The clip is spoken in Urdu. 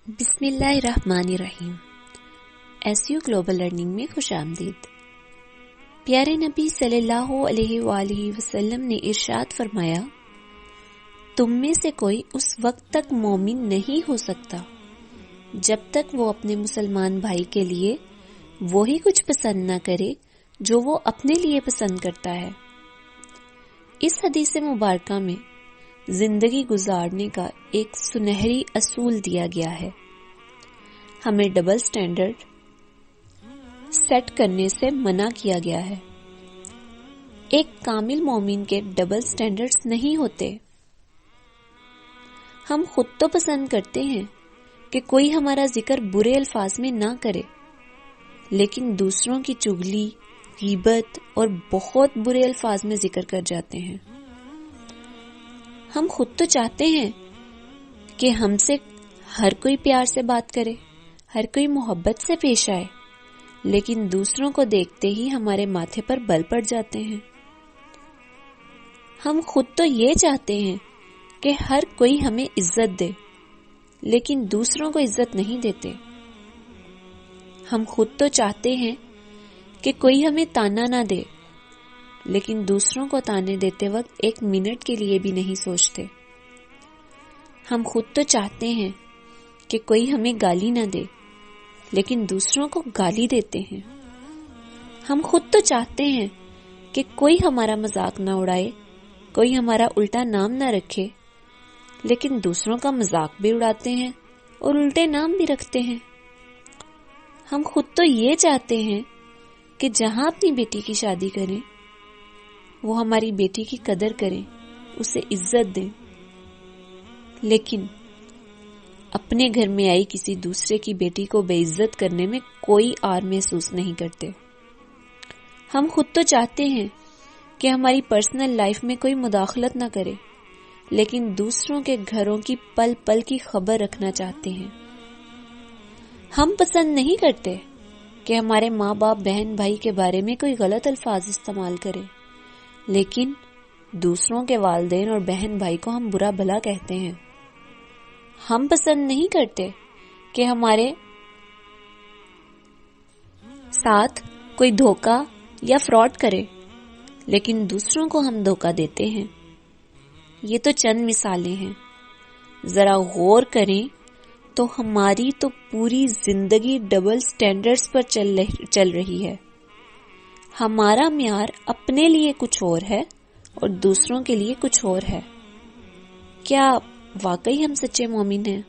بسم اللہ الرحمن الرحیم۔ SEO گلوبل لرننگ میں خوش آمدید۔ پیارے نبی صلی اللہ علیہ وآلہ وسلم نے ارشاد فرمایا، تم میں سے کوئی اس وقت تک مومن نہیں ہو سکتا جب تک وہ اپنے مسلمان بھائی کے لیے وہی کچھ پسند نہ کرے جو وہ اپنے لیے پسند کرتا ہے۔ اس حدیث مبارکہ میں زندگی گزارنے کا ایک سنہری اصول دیا گیا ہے۔ ہمیں ڈبل سٹینڈرڈ سیٹ کرنے سے منع کیا گیا ہے۔ ایک کامل مومن کے ڈبل سٹینڈرڈز نہیں ہوتے۔ ہم خود تو پسند کرتے ہیں کہ کوئی ہمارا ذکر برے الفاظ میں نہ کرے، لیکن دوسروں کی چغلی، غیبت اور بہت برے الفاظ میں ذکر کر جاتے ہیں۔ ہم خود تو چاہتے ہیں کہ ہم سے ہر کوئی پیار سے بات کرے، ہر کوئی محبت سے پیش آئے، لیکن دوسروں کو دیکھتے ہی ہمارے ماتھے پر بل پڑ جاتے ہیں۔ ہم خود تو یہ چاہتے ہیں کہ ہر کوئی ہمیں عزت دے، لیکن دوسروں کو عزت نہیں دیتے۔ ہم خود تو چاہتے ہیں کہ کوئی ہمیں تانا نہ دے، لیکن دوسروں کو تانے دیتے وقت ایک منٹ کے لیے بھی نہیں سوچتے۔ ہم خود تو چاہتے ہیں کہ کوئی ہمیں گالی نہ دے، لیکن دوسروں کو گالی دیتے ہیں۔ ہم خود تو چاہتے ہیں کہ کوئی ہمارا مذاق نہ اڑائے، کوئی ہمارا الٹا نام نہ رکھے، لیکن دوسروں کا مذاق بھی اڑاتے ہیں اور الٹے نام بھی رکھتے ہیں۔ ہم خود تو یہ چاہتے ہیں کہ جہاں اپنی بیٹی کی شادی کریں، وہ ہماری بیٹی کی قدر کریں، اسے عزت دیں، لیکن اپنے گھر میں آئی کسی دوسرے کی بیٹی کو بے عزت کرنے میں کوئی آر محسوس نہیں کرتے۔ ہم خود تو چاہتے ہیں کہ ہماری پرسنل لائف میں کوئی مداخلت نہ کرے، لیکن دوسروں کے گھروں کی پل پل کی خبر رکھنا چاہتے ہیں۔ ہم پسند نہیں کرتے کہ ہمارے ماں باپ بہن بھائی کے بارے میں کوئی غلط الفاظ استعمال کرے، لیکن دوسروں کے والدین اور بہن بھائی کو ہم برا بھلا کہتے ہیں۔ ہم پسند نہیں کرتے کہ ہمارے ساتھ کوئی دھوکہ یا فراڈ کرے، لیکن دوسروں کو ہم دھوکہ دیتے ہیں۔ یہ تو چند مثالیں ہیں۔ ذرا غور کریں تو ہماری تو پوری زندگی ڈبل سٹینڈرڈز پر چل رہی ہے۔ ہمارا معیار اپنے لیے کچھ اور ہے اور دوسروں کے لیے کچھ اور ہے۔ کیا واقعی ہم سچے مومن ہیں؟